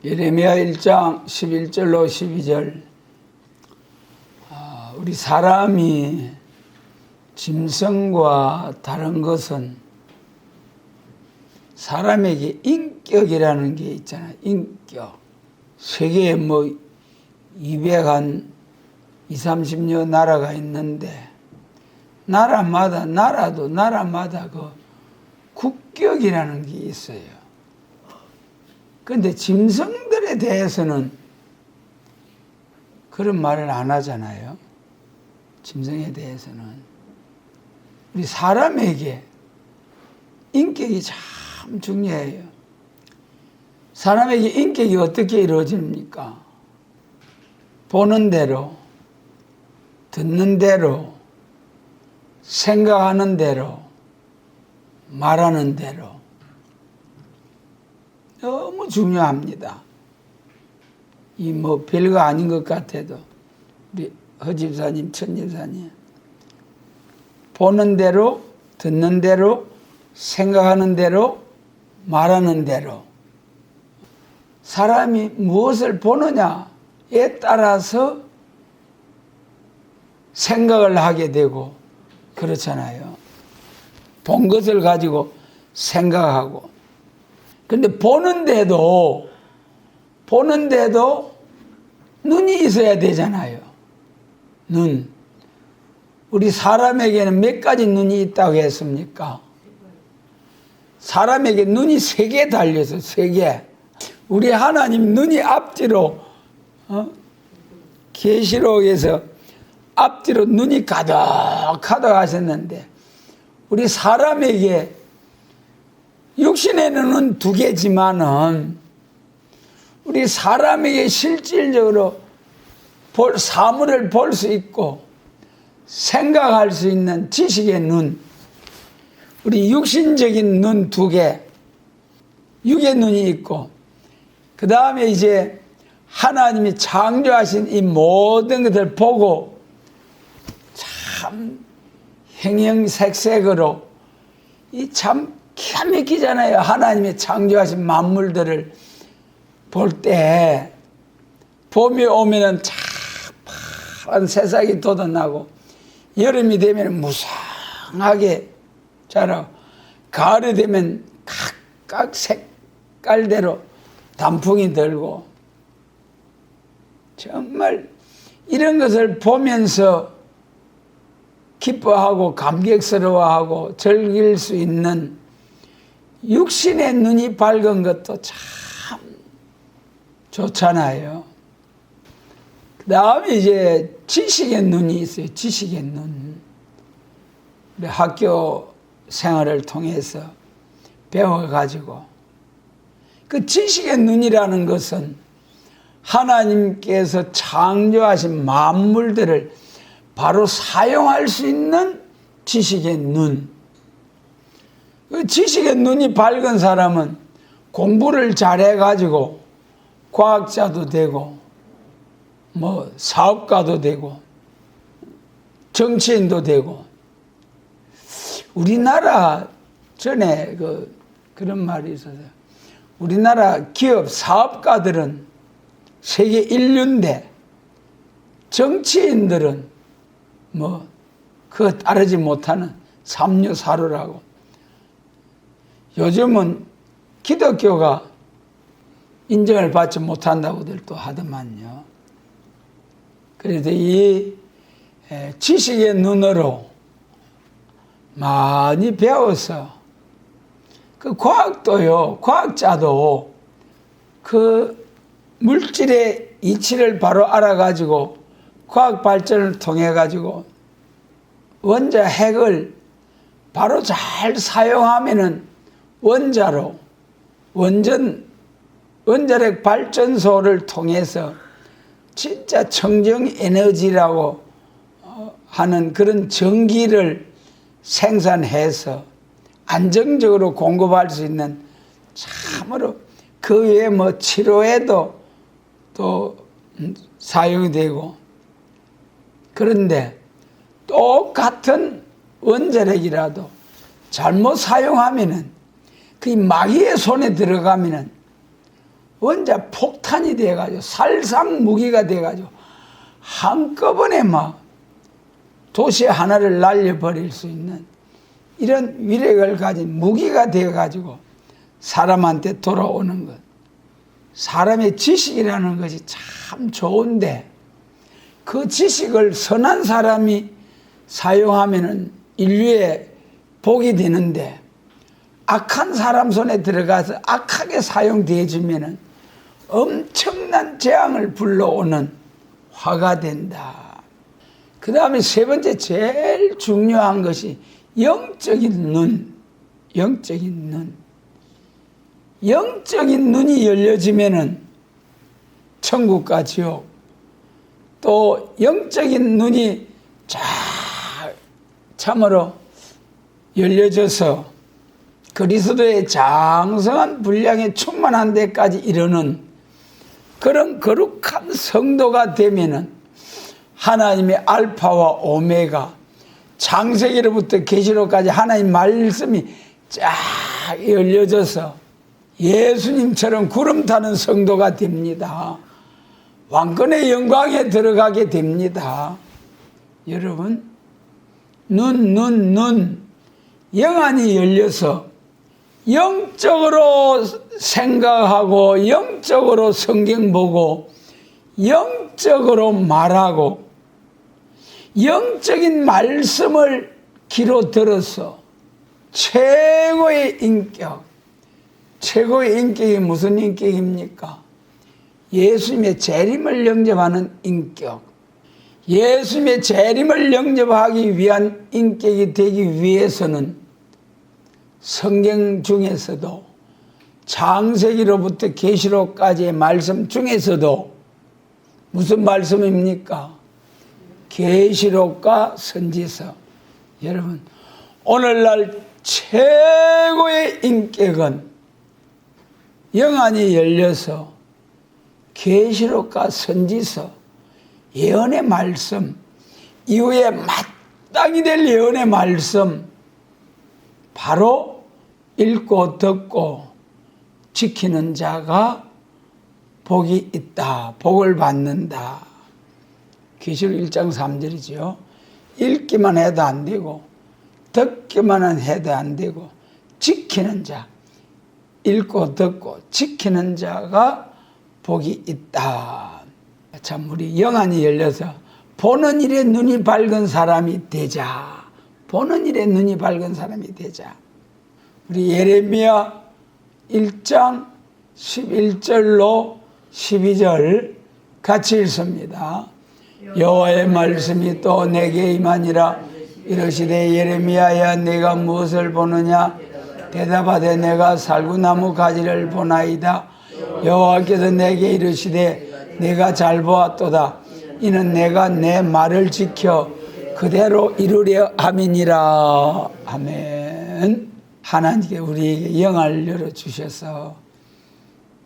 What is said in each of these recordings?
예레미야 1장 11절로 12절. 우리 사람이 짐승과 다른 것은 사람에게 인격이라는 게 있잖아요. 인격. 세계에 220, 30여 나라가 있는데 나라마다 그 국격이라는 게 있어요. 그런데 짐승들에 대해서는 그런 말을 안 하잖아요. 짐승에 대해서는. 우리 사람에게 인격이 참 중요해요. 사람에게 인격이 어떻게 이루어집니까? 보는 대로, 듣는 대로, 생각하는 대로, 말하는 대로. 너무 중요합니다. 이 별거 아닌 것 같아도 우리 허집사님, 천집사님 보는 대로, 듣는 대로, 생각하는 대로, 말하는 대로. 사람이 무엇을 보느냐에 따라서 생각을 하게 되고 그렇잖아요. 본 것을 가지고 생각하고. 근데 보는데도 눈이 있어야 되잖아요. 눈. 우리 사람에게는 몇 가지 눈이 있다고 했습니까? 사람에게 눈이 3개 달려서 3개. 우리 하나님 눈이 앞뒤로 계시록에서 앞뒤로 눈이 가득 하셨는데 우리 사람에게 육신의 눈은 2개지만은 우리 사람에게 실질적으로 사물을 볼 수 있고 생각할 수 있는 지식의 눈, 우리 육신적인 눈 2개, 육의 눈이 있고 그 다음에 이제 하나님이 창조하신 이 모든 것을 보고 참 형형색색으로 이 참 기가 막히잖아요. 하나님이 창조하신 만물들을 볼 때 봄이 오면은 참 파란 새싹이 돋아나고 여름이 되면 무성하게 자라고 가을이 되면 각각 색깔대로 단풍이 들고 정말 이런 것을 보면서 기뻐하고 감격스러워하고 즐길 수 있는 육신의 눈이 밝은 것도 참 좋잖아요. 그 다음에 이제 지식의 눈이 있어요. 지식의 눈. 우리 학교 생활을 통해서 배워가지고 그 지식의 눈이라는 것은 하나님께서 창조하신 만물들을 바로 사용할 수 있는 지식의 눈. 그 지식의 눈이 밝은 사람은 공부를 잘해가지고 과학자도 되고 사업가도 되고 정치인도 되고. 우리나라 전에 그런 말이 있어서 우리나라 기업 사업가들은 세계 인류인데 정치인들은 그거 따르지 못하는 삼류사류라고. 요즘은 기독교가 인정을 받지 못한다고들 또 하더만요. 그래서 이 지식의 눈으로 많이 배워서 그 과학자도 그 물질의 이치를 바로 알아가지고 과학 발전을 통해 가지고 원자 핵을 바로 잘 사용하면은 원자력 발전소를 통해서 진짜 청정 에너지라고 하는 그런 전기를 생산해서 안정적으로 공급할 수 있는 참으로 그 외에 치료에도 또 사용이 되고. 그런데 똑같은 원자력이라도 잘못 사용하면은 그 마귀의 손에 들어가면은 원자 폭탄이 돼가지고 살상 무기가 돼가지고 한꺼번에 막 도시 하나를 날려버릴 수 있는 이런 위력을 가진 무기가 되어가지고 사람한테 돌아오는 것. 사람의 지식이라는 것이 참 좋은데 그 지식을 선한 사람이 사용하면은 인류의 복이 되는데 악한 사람 손에 들어가서 악하게 사용되어지면은 엄청난 재앙을 불러오는 화가 된다. 그 다음에 세 번째 제일 중요한 것이 영적인 눈. 영적인 눈. 영적인 눈이 열려지면은 천국과 지옥, 또 영적인 눈이 참으로 열려져서 그리스도의 장성한 분량에 충만한 데까지 이르는 그런 거룩한 성도가 되면은 하나님의 알파와 오메가, 창세기로부터 계시록까지 하나님 말씀이 쫙 열려져서 예수님처럼 구름 타는 성도가 됩니다. 왕권의 영광에 들어가게 됩니다. 여러분, 눈 영안이 열려서 영적으로 생각하고 영적으로 성경 보고 영적으로 말하고 영적인 말씀을 귀로 들어서 최고의 인격, 최고의 인격이 무슨 인격입니까? 예수님의 재림을 영접하는 인격, 예수님의 재림을 영접하기 위한 인격이 되기 위해서는 성경 중에서도 창세기로부터 계시록까지의 말씀 중에서도 무슨 말씀입니까? 계시록과 선지서. 여러분, 오늘날 최고의 인격은 영안이 열려서 계시록과 선지서, 예언의 말씀, 이후에 마땅히 될 예언의 말씀 바로 읽고 듣고 지키는 자가 복이 있다, 복을 받는다. 계시록 1장 3절이죠. 읽기만 해도 안 되고 듣기만 해도 안 되고 지키는 자, 읽고 듣고 지키는 자가 복이 있다. 참 우리 영안이 열려서 보는 일에 눈이 밝은 사람이 되자. 보는 일에 눈이 밝은 사람이 되자. 우리 예레미야 1장 11절로 12절 같이 읽습니다. 여호와의 말씀이 또 내게 임하니라. 이르시되 예레미야야, 내가 무엇을 보느냐? 대답하되 내가 살구나무 가지를 보나이다. 여호와께서 내게 이르시되 내가 잘 보았도다. 이는 내가 내 말을 지켜 그대로 이루려 함이니라. 아멘. 하나님께 우리에게 영을 열어주셔서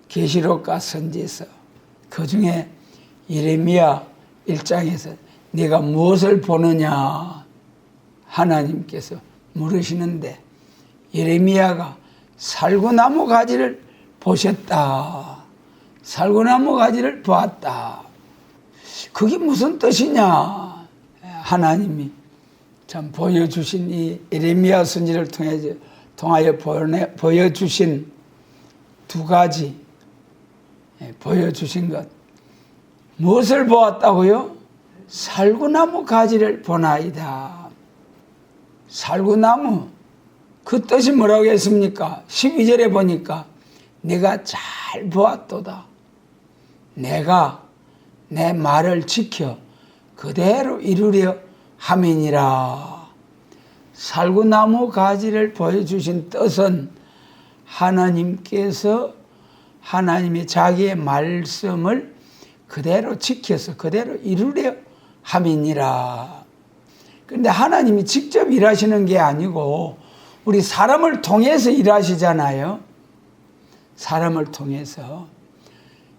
계시록과 선지서, 그 중에 예레미야 1장에서 네가 무엇을 보느냐 하나님께서 물으시는데 예레미야가 살구나무 가지를 보셨다. 살구나무 가지를 보았다. 그게 무슨 뜻이냐? 하나님이 참 보여주신 이 예레미야 선지를 통하여 보여주신 두 가지, 보여주신 것. 무엇을 보았다고요? 살구나무 가지를 보나이다. 살구나무, 그 뜻이 뭐라고 했습니까? 12절에 보니까 내가 잘 보았도다. 내가 내 말을 지켜 그대로 이루려 함이니라. 살구나무 가지를 보여주신 뜻은 하나님께서 하나님의 자기의 말씀을 그대로 지켜서 그대로 이루려 함이니라. 그런데 하나님이 직접 일하시는 게 아니고 우리 사람을 통해서 일하시잖아요. 사람을 통해서.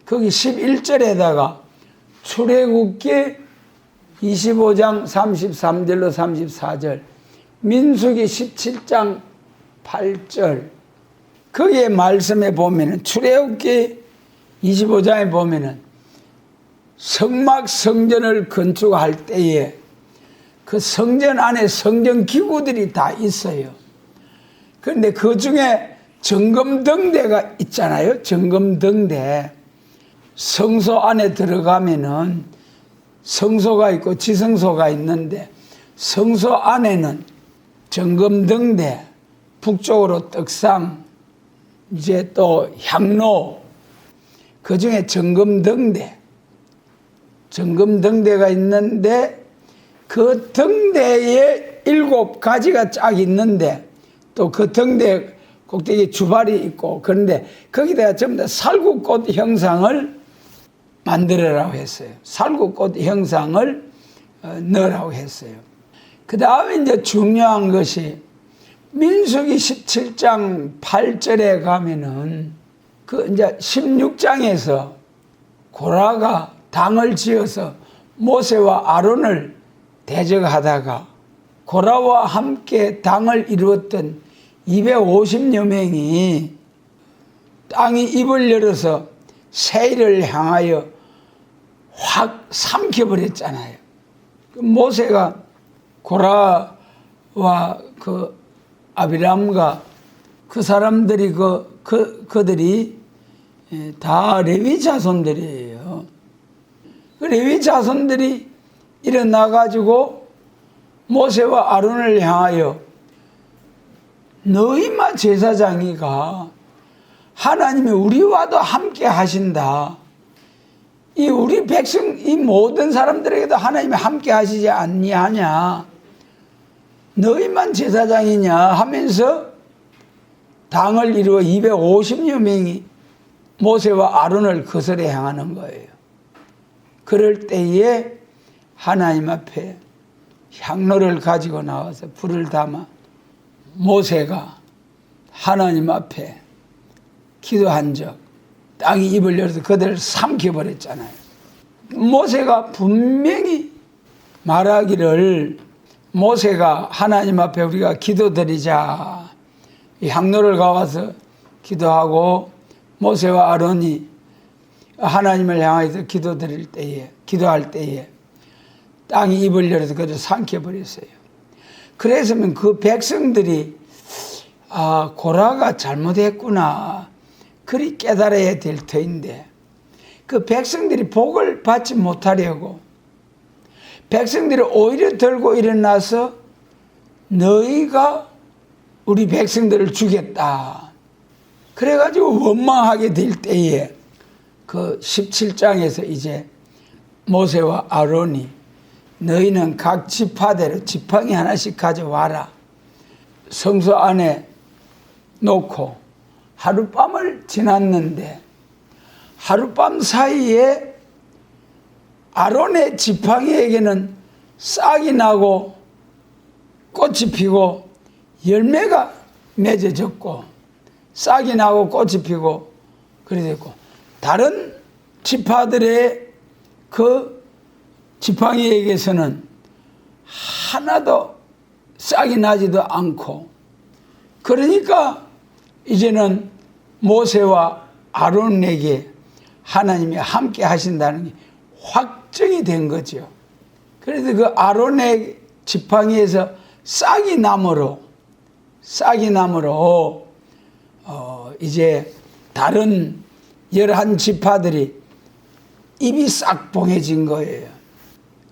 거기 11절에다가 출애굽기 25장 33절로 34절, 민수기 17장 8절, 거기에 말씀에 보면 출애굽기 25장에 보면은 성막 성전을 건축할 때에 그 성전 안에 성전 기구들이 다 있어요. 그런데 그 중에 정금등대가 있잖아요. 정금등대. 성소 안에 들어가면은 성소가 있고 지성소가 있는데 성소 안에는 정금등대, 북쪽으로 떡상, 이제 또 향로, 그 중에 정금등대가 있는데 그 등대에 7가지가 쫙 있는데 또 그 등대 꼭대기에 주발이 있고 그런데 거기다가 전부 다 살구꽃 형상을 만들으라고 했어요. 살구꽃 형상을 넣으라고 했어요. 그 다음에 이제 중요한 것이 민수기 17장 8절에 가면은 그 이제 16장에서 고라가 당을 지어서 모세와 아론을 대적하다가 고라와 함께 당을 이루었던 250여 명이 땅이 입을 열어서 세일을 향하여 확 삼켜버렸잖아요. 모세가 고라와 그 아비람과 그 사람들이 그들이 다 레위 자손들이에요. 그 레위 자손들이 일어나 가지고 모세와 아론을 향하여 너희만 제사장이가 하나님이 우리와도 함께 하신다. 이 우리 백성 이 모든 사람들에게도 하나님이 함께 하시지 않냐하냐. 너희만 제사장이냐 하면서 당을 이루어 250여 명이 모세와 아론을 거슬러 향하는 거예요. 그럴 때에 하나님 앞에 향로를 가지고 나와서 불을 담아 모세가 하나님 앞에 기도한 적, 땅이 입을 열어서 그들을 삼켜버렸잖아요. 모세가 분명히 말하기를 모세가 하나님 앞에 우리가 기도드리자. 향로를 가와서 기도하고 모세와 아론이 하나님을 향해서 기도할 때에 땅이 입을 열어서 그들을 삼켜버렸어요. 그래서면 그 백성들이 고라가 잘못했구나. 그리 깨달아야 될 터인데 그 백성들이 복을 받지 못하려고 백성들이 오히려 들고 일어나서 너희가 우리 백성들을 죽였다. 그래가지고 원망하게 될 때에 그 17장에서 이제 모세와 아론이 너희는 각 지파대로 지팡이 하나씩 가져와라. 성소 안에 놓고 하룻밤을 지났는데 하룻밤 사이에 아론의 지팡이에게는 싹이 나고 꽃이 피고 열매가 맺어졌고 싹이 나고 꽃이 피고 그래 됐고 다른 지파들의 그 지팡이에게서는 하나도 싹이 나지도 않고 그러니까 이제는 모세와 아론에게 하나님이 함께 하신다는 게 확정이 된 거죠. 그래서 그 아론의 지팡이에서 싹이 나므로 이제 다른 11 지파들이 입이 싹 봉해진 거예요.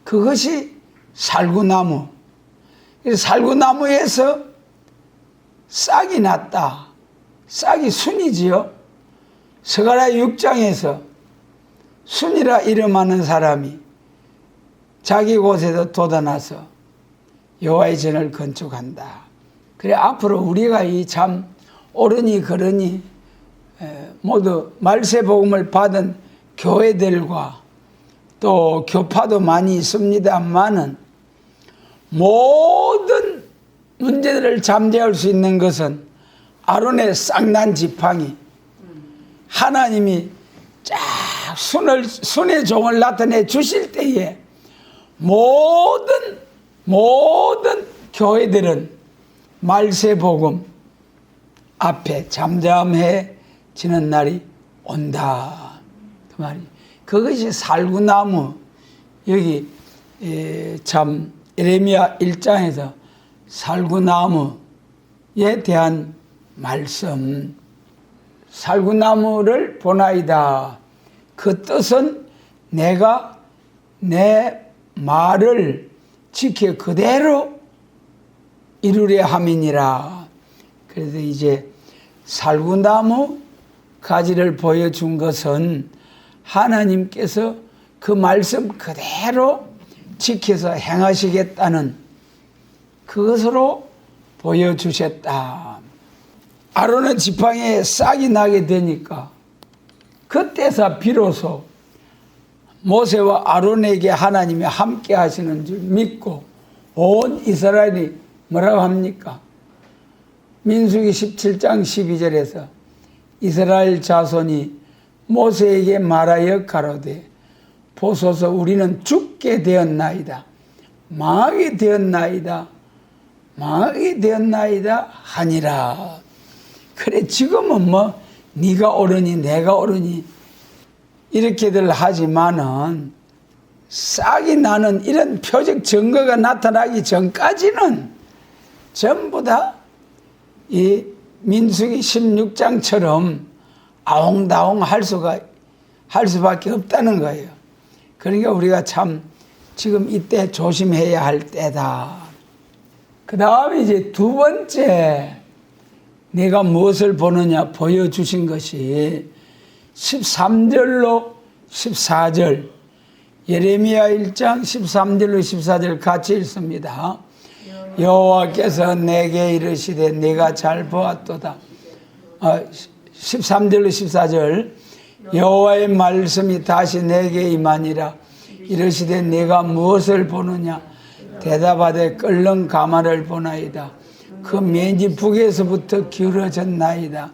그것이 살구나무. 그래서 살구나무에서 싹이 났다. 싹이 순이지요. 스가랴 6장에서 순이라 이름하는 사람이 자기 곳에서 돋아나서 여호와의 전을 건축한다. 그래 앞으로 우리가 이 참 옳으니 그러니 모두 말세복음을 받은 교회들과 또 교파도 많이 있습니다만은 모든 문제들을 잠재울 수 있는 것은 아론의 쌍난 지팡이. 하나님이 쫙 순의 종을 나타내 주실 때에 모든 교회들은 말세복음 앞에 잠잠해지는 날이 온다. 말이. 그것이 살구나무. 여기 참 예레미야 1장에서 살구나무에 대한 말씀. 살구나무를 보나이다. 그 뜻은 내가 내 말을 지켜 그대로 이루려 함이니라. 그래서 이제 살구나무 가지를 보여준 것은 하나님께서 그 말씀 그대로 지켜서 행하시겠다는 그것으로 보여주셨다. 아론의 지팡이에 싹이 나게 되니까 그때서 비로소 모세와 아론에게 하나님이 함께 하시는 줄 믿고 온 이스라엘이 뭐라고 합니까? 민수기 17장 12절에서 이스라엘 자손이 모세에게 말하여 가로되 보소서 우리는 죽게 되었나이다. 망하게 되었나이다. 망하게 되었나이다 하니라. 그래 지금은 뭐 네가 옳으니 내가 옳으니 이렇게들 하지만은 싹이 나는 이런 표적 증거가 나타나기 전까지는 전부 다 이 민수기 16장처럼 아웅다웅 할 수밖에 없다는 거예요. 그러니까 우리가 참 지금 이때 조심해야 할 때다. 그 다음에 이제 두 번째 내가 무엇을 보느냐 보여주신 것이 13절로 14절 예레미야 1장 13절로 14절 같이 읽습니다. 여호와께서 내게 이르시되 내가 잘 보았도다. 13절로 14절 여호와의 말씀이 다시 내게 임하니라. 이르시되 내가 무엇을 보느냐 대답하되 끓는 가마를 보나이다. 그 면이 북에서부터 기울어졌나이다.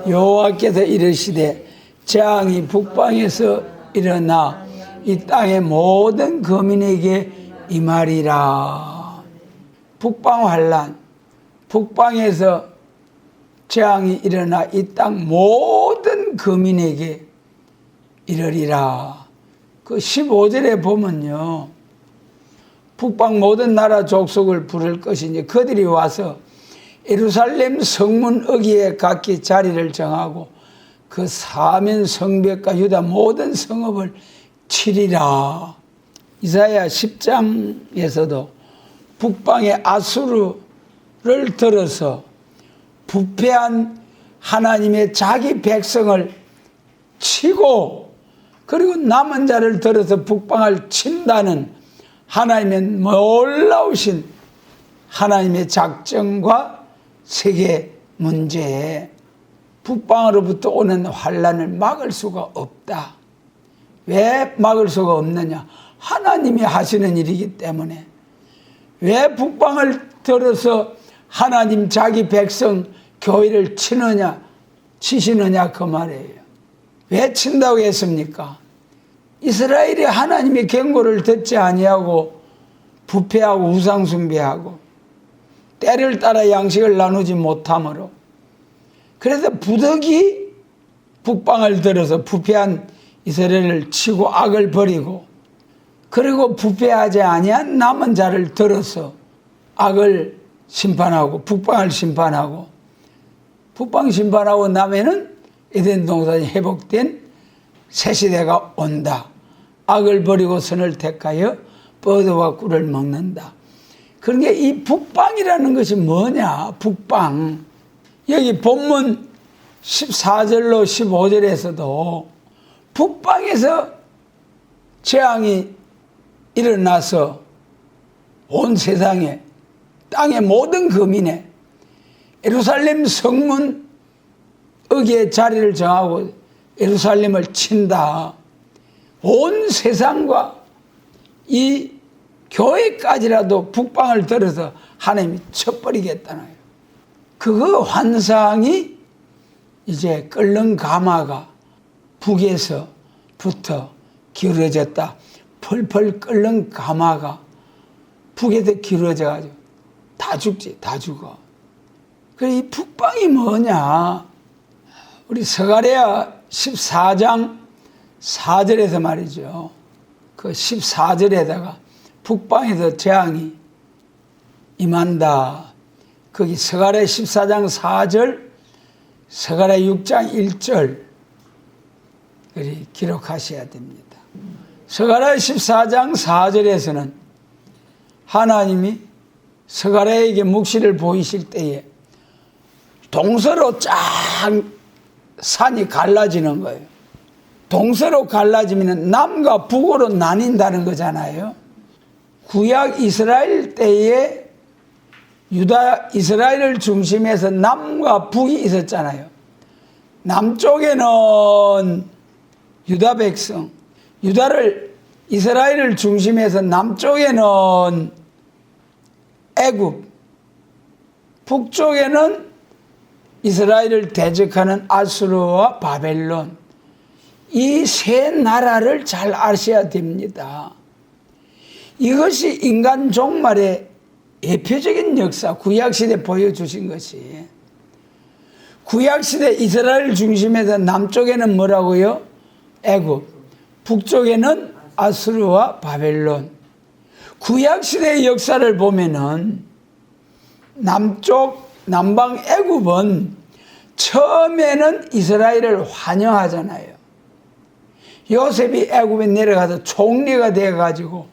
여호와께서 이르시되 재앙이 북방에서 일어나 이 땅의 모든 거민에게 임하리라. 북방 환란, 북방에서 재앙이 일어나 이 땅 모든 거민에게 이르리라. 그 15절에 보면요, 북방 모든 나라 족속을 부를 것이니 그들이 와서 예루살렘 성문 어귀에 각기 자리를 정하고 그 사면 성벽과 유다 모든 성읍을 치리라. 이사야 10장에서도 북방의 아수르를 들어서 부패한 하나님의 자기 백성을 치고 그리고 남은 자를 들어서 북방을 친다는 하나님의 놀라우신 하나님의 작정과 세계 문제에 북방으로부터 오는 환란을 막을 수가 없다. 왜 막을 수가 없느냐? 하나님이 하시는 일이기 때문에. 왜 북방을 들어서 하나님 자기 백성 교회를 치시느냐 그 말이에요. 왜 친다고 했습니까? 이스라엘이 하나님의 경고를 듣지 아니하고 부패하고 우상숭배하고 때를 따라 양식을 나누지 못함으로 그래서 부득이 북방을 들어서 부패한 이스라엘을 치고 악을 버리고 그리고 부패하지 아니한 남은 자를 들어서 악을 심판하고 북방을 심판하고 북방 심판하고 나면은 에덴 동산이 회복된 새 시대가 온다. 악을 버리고 선을 택하여 뻗어와 꿀을 먹는다. 그러니까 이 북방이라는 것이 뭐냐? 북방. 여기 본문 14절로 15절에서도 북방에서 재앙이 일어나서 온 세상에 땅의 모든 거민에 예루살렘 성문 어귀에 자리를 정하고 예루살렘을 친다. 온 세상과 이 교회까지라도 북방을 들어서 하나님이 쳐버리겠다는 거예요. 그 환상이 이제 끓는 가마가 북에서부터 기울어졌다. 펄펄 끓는 가마가 북에서 기울어져가지고 다 죽지, 다 죽어. 그래, 이 북방이 뭐냐? 우리 스가랴 14장 4절에서 말이죠. 그 14절에다가 북방에서 재앙이 임한다. 거기 스가랴 14장 4절, 스가랴 6장 1절 기록하셔야 됩니다. 스가랴 14장 4절에서는 하나님이 스가랴에게 묵시를 보이실 때에 동서로 쫙 산이 갈라지는 거예요. 동서로 갈라지면 남과 북으로 나뉜다는 거잖아요. 구약 이스라엘 때에 유다 이스라엘을 중심해서 남과 북이 있었잖아요. 남쪽에는 유다 백성, 이스라엘을 중심해서 남쪽에는 애굽, 북쪽에는 이스라엘을 대적하는 아수르와 바벨론, 이 세 나라를 잘 아셔야 됩니다. 이것이 인간 종말의 대표적인 역사, 구약시대 보여주신 것이, 구약시대 이스라엘 중심에서 남쪽에는 뭐라고요? 애굽, 북쪽에는 아수르와 바벨론. 구약시대의 역사를 보면은 남방 애굽은 처음에는 이스라엘을 환영하잖아요. 요셉이 애굽에 내려가서 총리가 되어가지고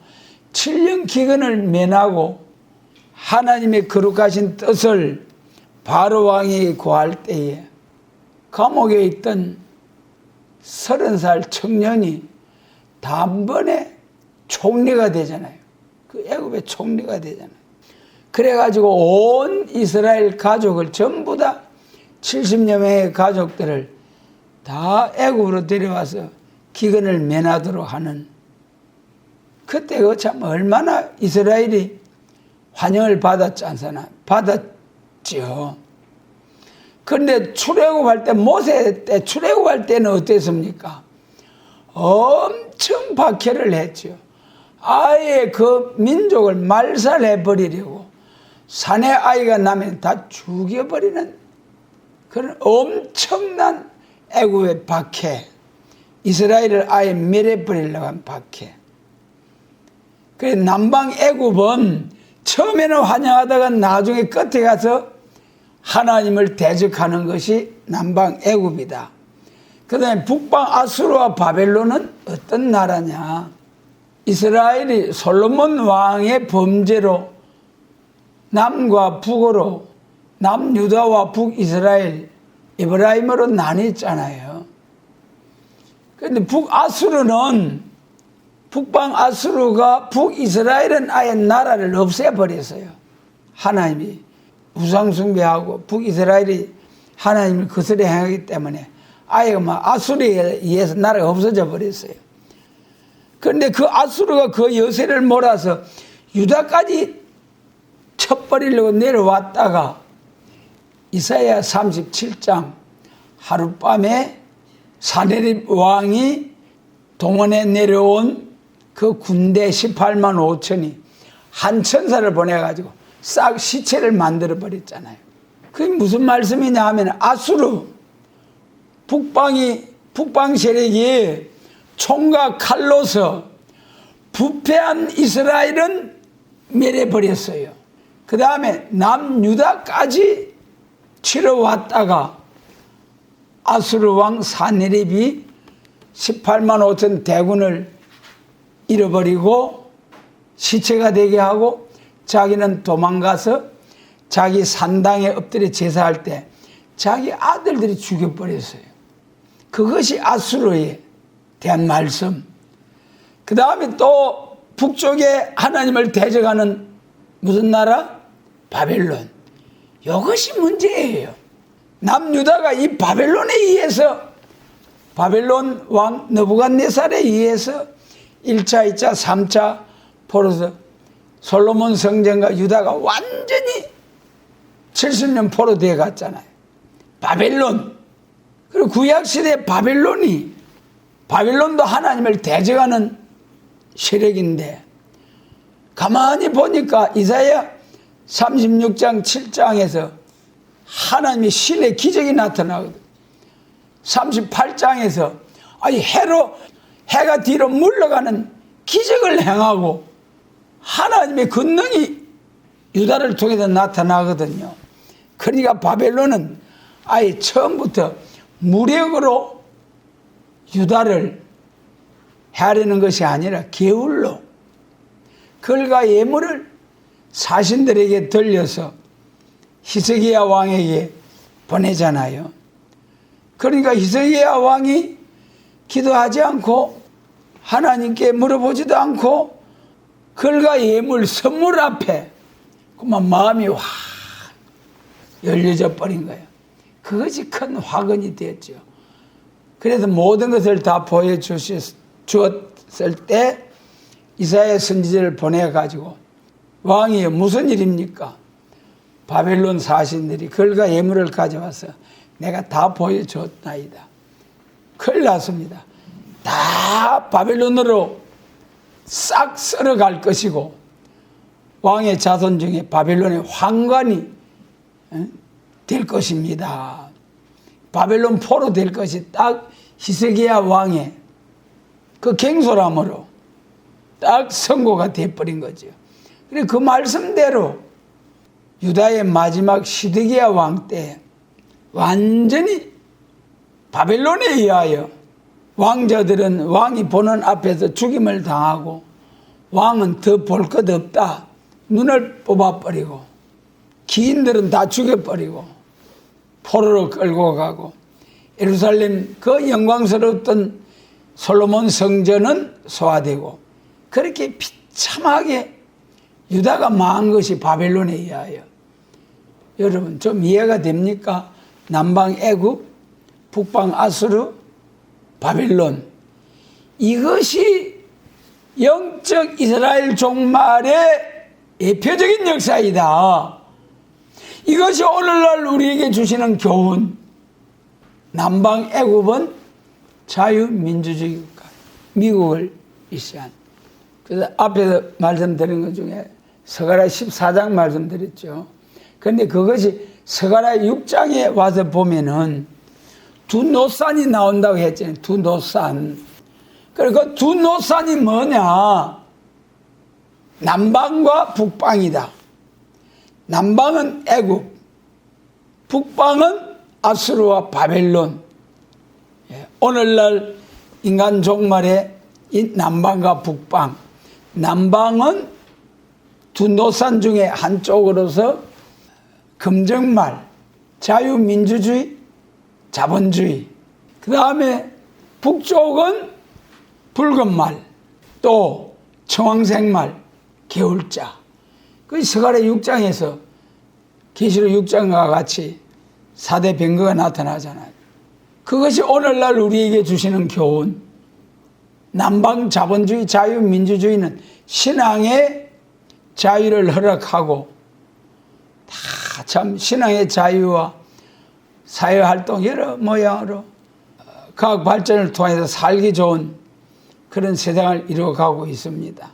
7년 기근을 면하고 하나님의 거룩하신 뜻을 바로 왕이 구할 때에 감옥에 있던 30살 청년이 단번에 총리가 되잖아요. 그 애굽의 총리가 되잖아요. 그래가지고 온 이스라엘 가족을 전부 다 70여 명의 가족들을 다 애굽으로 데려와서 기근을 면하도록 하는, 그때 참 얼마나 이스라엘이 환영을 받았지 않잖아. 받았죠. 그런데 출애굽할 때, 모세 때 출애굽할 때는 어땠습니까? 엄청 박해를 했죠. 아예 그 민족을 말살해버리려고, 산에 아이가 나면 다 죽여버리는 그런 엄청난 애굽의 박해, 이스라엘을 아예 멸해버리려고 한 박해. 그래서 남방 애굽은 처음에는 환영하다가 나중에 끝에 가서 하나님을 대적하는 것이 남방 애굽이다. 그 다음에 북방 아수르와 바벨론은 어떤 나라냐? 이스라엘이 솔로몬 왕의 범죄로 남과 북으로, 남유다와 북이스라엘, 에브라임으로 나뉘었잖아요. 그런데 북방 아수르가 북이스라엘은 아예 나라를 없애버렸어요. 하나님이 우상숭배하고 북이스라엘이 하나님을 거스려 행하기 때문에 아예 아수르에 의해서 나라가 없어져 버렸어요. 그런데 그 아수르가 그 여세를 몰아서 유다까지 쳐버리려고 내려왔다가 이사야 37장 하룻밤에 사네립 왕이 동원해 내려온 그 군대 18만 5천이 한 천사를 보내가지고 싹 시체를 만들어 버렸잖아요. 그게 무슨 말씀이냐 하면 아수르, 북방 세력이 총과 칼로서 부패한 이스라엘은 멸해버렸어요. 그 다음에 남유다까지 치러 왔다가 아수르 왕 사네립이 18만 5천 대군을 잃어버리고 시체가 되게 하고 자기는 도망가서 자기 산당에 엎드려 제사할 때 자기 아들들이 죽여버렸어요. 그것이 아수르에 대한 말씀. 그 다음에 또 북쪽에 하나님을 대적하는 무슨 나라? 바벨론. 이것이 문제예요. 남유다가 이 바벨론에 의해서, 바벨론 왕 느부갓네살에 의해서 1차, 2차, 3차 포로서 솔로몬 성전과 유다가 완전히 70년 포로 되어 갔잖아요. 바벨론. 그리고 구약시대 바벨론도 하나님을 대적하는 세력인데, 가만히 보니까 이사야 36장 7장에서 하나님의 신의 기적이 나타나거든. 38장에서 헤롯 해가 뒤로 물러가는 기적을 행하고 하나님의 권능이 유다를 통해서 나타나거든요. 그러니까 바벨론은 아예 처음부터 무력으로 유다를 헤아리는 것이 아니라 게을로 글과 예물을 사신들에게 들려서 히스기야 왕에게 보내잖아요. 그러니까 히스기야 왕이 기도하지 않고 하나님께 물어보지도 않고 글과 예물 선물 앞에 그만 마음이 확 열려져 버린 거예요. 그것이 큰 화근이 되었죠. 그래서 모든 것을 다 보여주었을 때 이사야 선지자를 보내가지고 왕이 무슨 일입니까? 바벨론 사신들이 글과 예물을 가져와서 내가 다 보여줬나이다. 큰일 났습니다. 다 바벨론으로 싹 썰어갈 것이고 왕의 자손 중에 바벨론의 황관이 될 것입니다. 바벨론 포로 될 것이 딱 히스기야 왕의 그 갱소람으로 딱 선고가 돼버린 거죠. 그래서 그 말씀대로 유다의 마지막 시드기야 왕 때 완전히 바벨론에 의하여 왕자들은 왕이 보는 앞에서 죽임을 당하고 왕은 더 볼 것 없다. 눈을 뽑아버리고 기인들은 다 죽여버리고 포로로 끌고 가고 예루살렘 그 영광스러웠던 솔로몬 성전은 소화되고 그렇게 비참하게 유다가 망한 것이 바벨론에 의하여. 여러분 좀 이해가 됩니까? 남방 애굽, 북방 아수르, 바벨론. 이것이 영적 이스라엘 종말의 대표적인 역사이다. 이것이 오늘날 우리에게 주시는 교훈. 남방 애굽은 자유민주주의 국가, 미국을 위시한. 그래서 앞에서 말씀드린 것 중에 스가랴 14장 말씀드렸죠. 그런데 그것이 스가랴 6장에 와서 보면은 두 노산이 나온다고 했잖아요. 두 노산. 그리고 두 노산이 뭐냐? 남방과 북방이다. 남방은 애굽, 북방은 아수르와 바벨론. 오늘날 인간 종말의 이 남방과 북방. 남방은 두 노산 중에 한쪽으로서 금정말, 자유민주주의, 자본주의. 그 다음에 북쪽은 붉은 말, 또 청황색말, 개울자. 그 스가랴 6장에서 계시록 6장과 같이 4대 병거가 나타나잖아요. 그것이 오늘날 우리에게 주시는 교훈. 남방 자본주의, 자유민주주의는 신앙의 자유를 허락하고 다 참 신앙의 자유와 사회활동 여러 모양으로 과학 발전을 통해서 살기 좋은 그런 세상을 이루어가고 있습니다.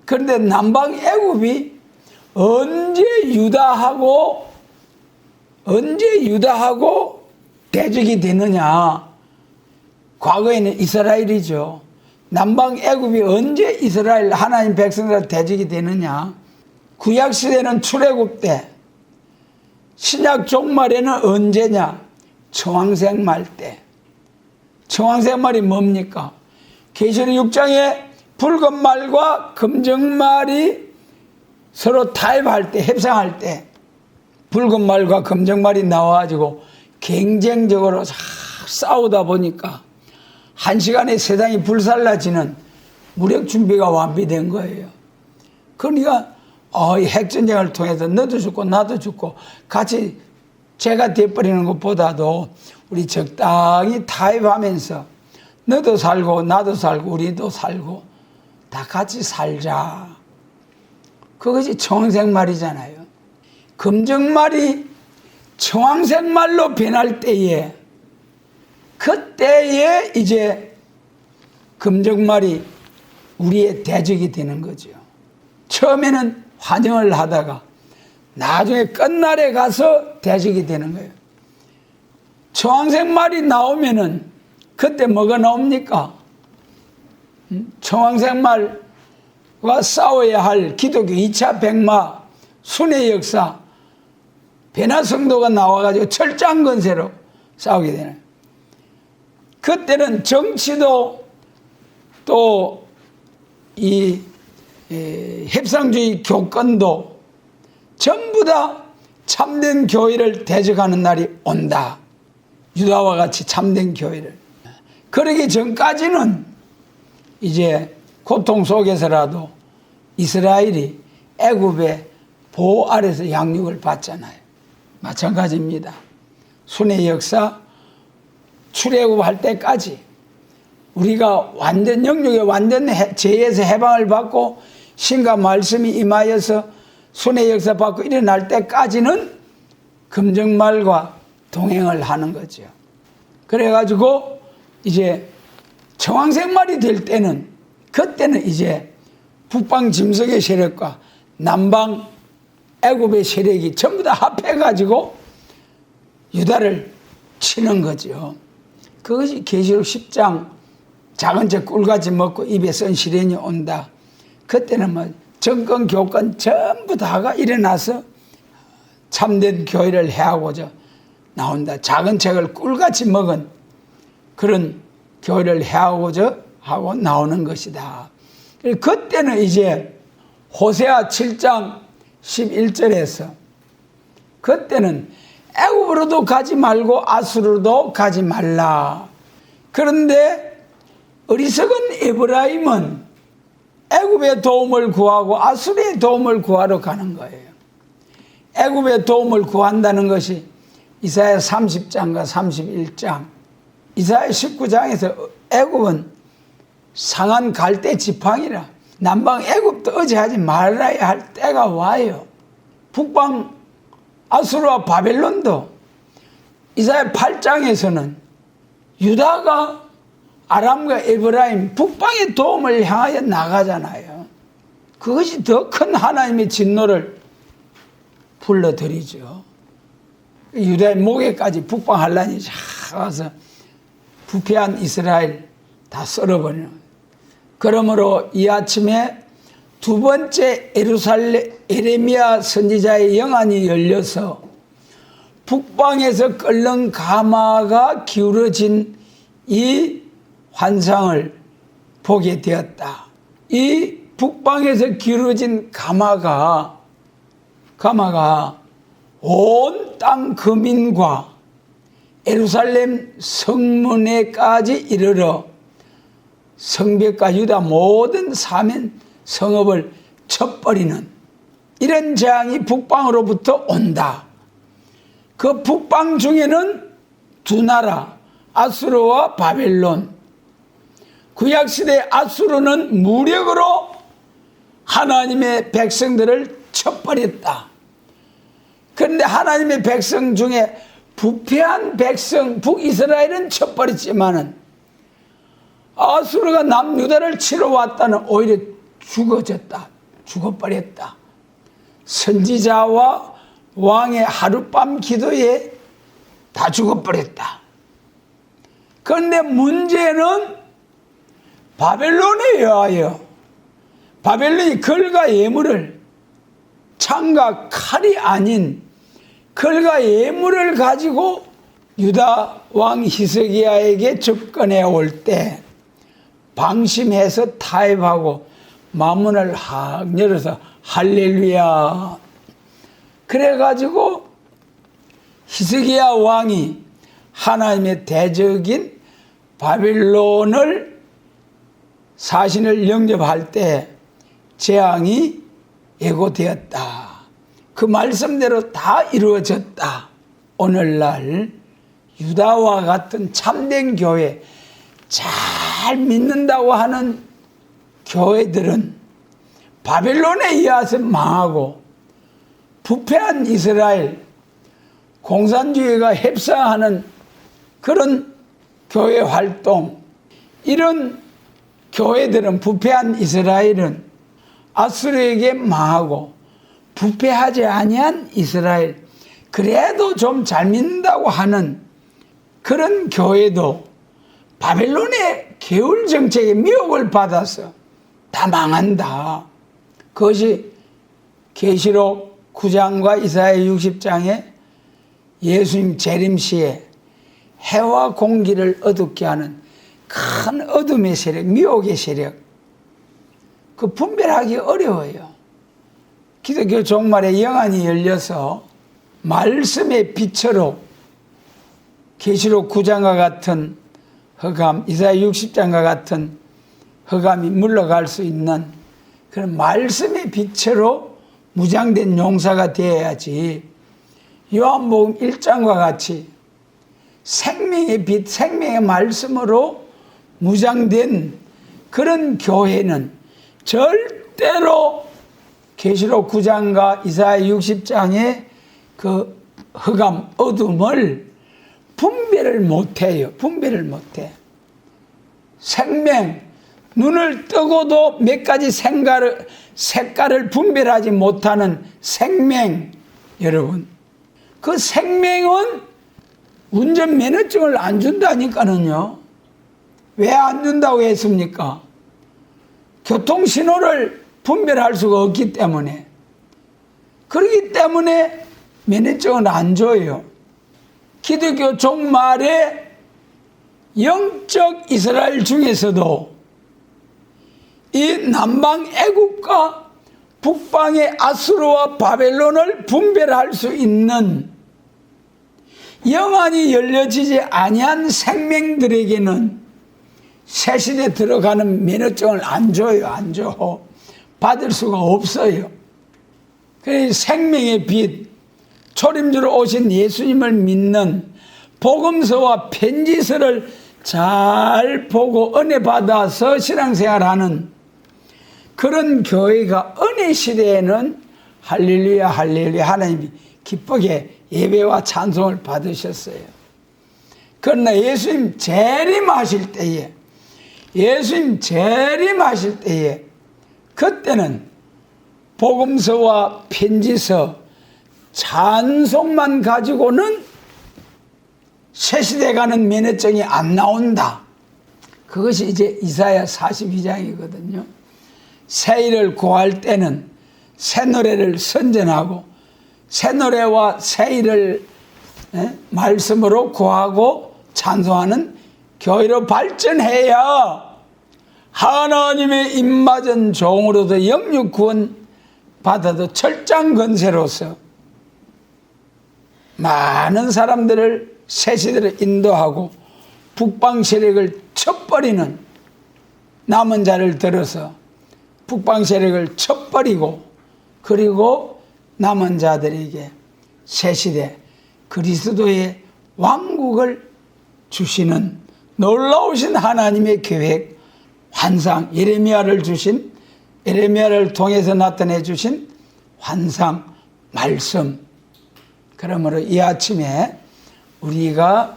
그런데 남방 애굽이 언제 유다하고 대적이 되느냐? 과거에는 이스라엘이죠. 남방 애굽이 언제 이스라엘 하나님 백성들 대적이 되느냐? 구약 시대는 출애굽 때, 신약 종말에는 언제냐? 청황색 말 때. 청황색 말이 뭡니까? 계시록 6장에 붉은 말과 금정 말이 서로 타협할 때, 협상할 때 붉은 말과 금정 말이 나와가지고 경쟁적으로 싸우다 보니까 한 시간에 세상이 불살라지는 무력 준비가 완비된 거예요. 그러니까 이 핵전쟁을 통해서 너도 죽고 나도 죽고 같이 죄가 돼버리는 것보다도 우리 적당히 타협하면서 너도 살고 나도 살고 우리도 살고 다 같이 살자. 그것이 청황색 말이잖아요. 금정 말이 청황색 말로 변할 때에 그때에 이제 금정 말이 우리의 대적이 되는 거죠. 처음에는 환영을 하다가 나중에 끝날에 가서 대적이 되는 거예요. 청황색 말이 나오면은 그때 뭐가 나옵니까? 청왕생말과 싸워야 할 기독교 2차 백마 순회 역사 변화성도가 나와가지고 철저한 건세로 싸우게 되는. 그때는 정치도 또 이 협상주의 교권도 전부 다 참된 교회를 대적하는 날이 온다. 유다와 같이 참된 교회를. 그러기 전까지는 이제 고통 속에서라도 이스라엘이 애굽의 보호 아래서 양육을 받잖아요. 마찬가지입니다. 순회 역사 출애굽할 때까지 우리가 완전 영육의 완전 죄에서 해방을 받고 신과 말씀이 임하여서 순회 역사 받고 일어날 때까지는 금정말과 동행을 하는 거죠. 그래가지고 이제 청왕생말이 될 때는 그때는 이제 북방 짐승의 세력과 남방 애굽의 세력이 전부 다 합해가지고 유다를 치는 거죠. 그것이 계시록 10장 작은 책 꿀같이 먹고 입에 쓴 시련이 온다. 그때는 뭐 정권 교권 전부 다가 일어나서 참된 교회를 해하고자 나온다. 작은 책을 꿀같이 먹은 그런 교회를 해하고자 하고 나오는 것이다. 그때는 이제 호세아 7장 11절에서 그때는 애굽으로도 가지 말고 아수르도 가지 말라. 그런데 어리석은 에브라임은 애굽의 도움을 구하고 아수르의 도움을 구하러 가는 거예요. 애굽의 도움을 구한다는 것이 이사야 30장과 31장, 이사야 19장에서 애굽은 상한 갈대 지팡이라 남방 애굽도 의지하지 말아야 할 때가 와요. 북방 아수르와 바벨론도 이사야 8장에서는 유다가 아람과 에브라임 북방의 도움을 향하여 나가잖아요. 그것이 더 큰 하나님의 진노를 불러들이죠. 유다의 목에까지 북방 환란이 와서 부패한 이스라엘 다 썰어버리는. 그러므로 이 아침에 두 번째 에레미야 선지자의 영안이 열려서 북방에서 끓는 가마가 기울어진 이 환상을 보게 되었다. 이 북방에서 기울어진 가마가 온 땅 거민과 예루살렘 성문에까지 이르러 성벽과 유다 모든 사면 성읍을 쳐버리는 이런 재앙이 북방으로부터 온다. 그 북방 중에는 두 나라 아수르와 바벨론. 구약시대 아수르는 무력으로 하나님의 백성들을 쳐버렸다. 그런데 하나님의 백성 중에 부패한 백성 북이스라엘은 쳐버렸지만은 아수르가 남유다를 치러 왔다는 오히려 죽어버렸다. 선지자와 왕의 하룻밤 기도에 다 죽어버렸다. 그런데 문제는 바벨론에 의하여 바벨론이 걸과 예물을 창과 칼이 아닌 걸과 예물을 가지고 유다 왕 히스기야에게 접근해 올 때 방심해서 타협하고 마문을 확 열어서 할렐루야. 그래가지고 히스기야 왕이 하나님의 대적인 바벨론을 사신을 영접할 때 재앙이 예고되었다. 그 말씀대로 다 이루어졌다. 오늘날 유다와 같은 참된 교회, 잘 믿는다고 하는 교회들은 바벨론에 의해서 망하고 부패한 이스라엘, 공산주의가 협상하는 그런 교회 활동, 이런 교회들은 부패한 이스라엘은 아수르에게 망하고 부패하지 아니한 이스라엘, 그래도 좀 잘 믿는다고 하는 그런 교회도 바벨론에 계율 정책의 미혹을 받아서 다 망한다. 그것이 계시록 9장과 이사야 60장에 예수님 재림시에 해와 공기를 어둡게 하는 큰 어둠의 세력, 미혹의 세력, 그 분별하기 어려워요. 기독교 종말에 영안이 열려서 말씀의 빛으로 계시록 9장과 같은 흑암, 이사야 60장과 같은 흑암이 물러갈 수 있는 그런 말씀의 빛으로 무장된 용사가 되어야지, 요한복음 1장과 같이 생명의 빛, 생명의 말씀으로 무장된 그런 교회는 절대로 계시록 9장과 이사야 60장의 그 흑암, 어둠을 분별을 못해요. 분별을 못해. 생명, 눈을 뜨고도 몇 가지 색깔을 분별하지 못하는 생명, 여러분. 그 생명은 운전면허증을 안 준다니까는요. 왜 안 준다고 했습니까? 교통신호를 분별할 수가 없기 때문에. 그렇기 때문에 면허증을 안 줘요. 기독교 종말에 영적 이스라엘 중에서도 이 남방 애국과 북방의 아수르와 바벨론을 분별할 수 있는 영안이 열려지지 아니한 생명들에게는 새시대 들어가는 면허증을 안 줘요. 안 줘. 받을 수가 없어요. 그래서 생명의 빛, 초림주로 오신 예수님을 믿는 복음서와 편지서를 잘 보고 은혜 받아서 신앙생활하는 그런 교회가 은혜 시대에는 할렐루야 할렐루야 하나님이 기쁘게 예배와 찬송을 받으셨어요. 그러나 예수님 재림하실 때에 그때는 복음서와 편지서 찬송만 가지고는 새시대 가는 면허증이 안 나온다. 그것이 이제 이사야 42장이거든요. 새일을 구할 때는 새 노래를 선전하고 새 노래와 새일을 말씀으로 구하고 찬송하는 교회로 발전해야 하나님의 입맞은 종으로도 영육 구원 받아도 철장 건세로서 많은 사람들을 새시대를 인도하고 북방 세력을 쳐버리는, 남은 자를 들어서 북방 세력을 쳐버리고 그리고 남은 자들에게 새시대 그리스도의 왕국을 주시는 놀라우신 하나님의 계획, 환상, 예레미야를 통해서 나타내 주신 환상, 말씀. 그러므로 이 아침에 우리가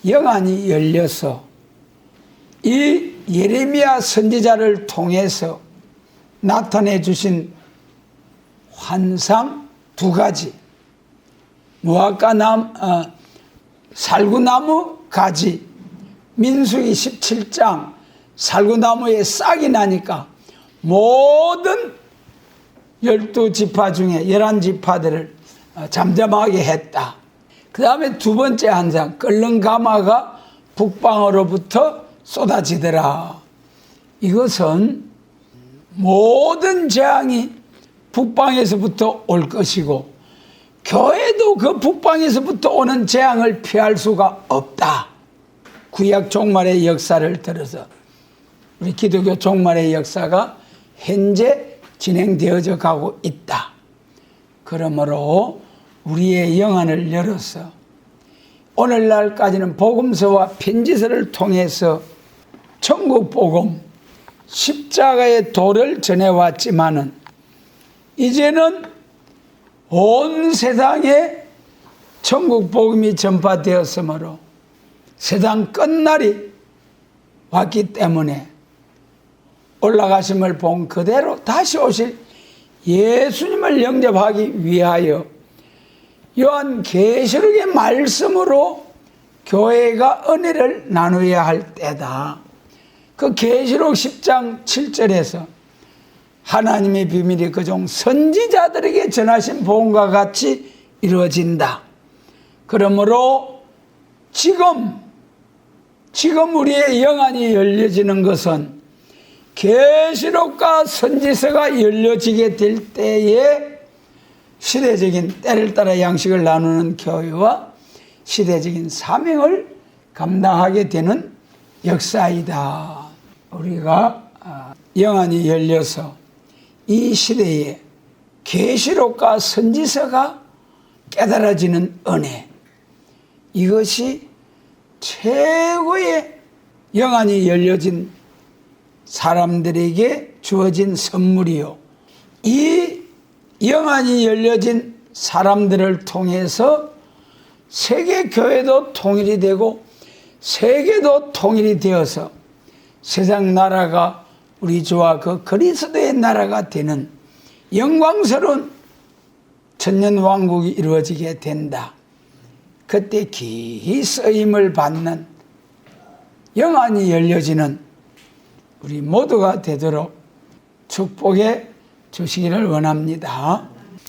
영안이 열려서 이 예레미야 선지자를 통해서 나타내 주신 환상 두 가지, 살구나무 가지, 민수기 17장 살구나무에 싹이 나니까 모든 12지파 중에 11지파들을 잠잠하게 했다. 그 다음에 두 번째 환상, 끓는 가마가 북방으로부터 쏟아지더라. 이것은 모든 재앙이 북방에서부터 올 것이고 교회도 그 북방에서부터 오는 재앙을 피할 수가 없다. 구약 종말의 역사를 들어서 우리 기독교 종말의 역사가 현재 진행되어져 가고 있다. 그러므로 우리의 영안을 열어서 오늘날까지는 복음서와 편지서를 통해서 천국 복음, 십자가의 도를 전해왔지만은 이제는 온 세상에 천국 복음이 전파되었으므로 세상 끝날이 왔기 때문에 올라가심을 본 그대로 다시 오실 예수님을 영접하기 위하여 요한계시록의 말씀으로 교회가 은혜를 나누어야 할 때다. 그 계시록 10장 7절에서 하나님의 비밀이 그종 선지자들에게 전하신 복음과 같이 이루어진다. 그러므로 지금 우리의 영안이 열려지는 것은 계시록과 선지서가 열려지게 될 때에 시대적인 때를 따라 양식을 나누는 교회와 시대적인 사명을 감당하게 되는 역사이다. 우리가 영안이 열려서 이 시대에 계시록과 선지서가 깨달아지는 은혜, 이것이 최고의 영안이 열려진 사람들에게 주어진 선물이요, 이 영안이 열려진 사람들을 통해서 세계 교회도 통일이 되고 세계도 통일이 되어서 세상 나라가 우리 주와 그 그리스도의 나라가 되는 영광스러운 천년왕국이 이루어지게 된다. 그때 기히 쓰임을 받는 영안이 열려지는 우리 모두가 되도록 축복해 주시기를 원합니다.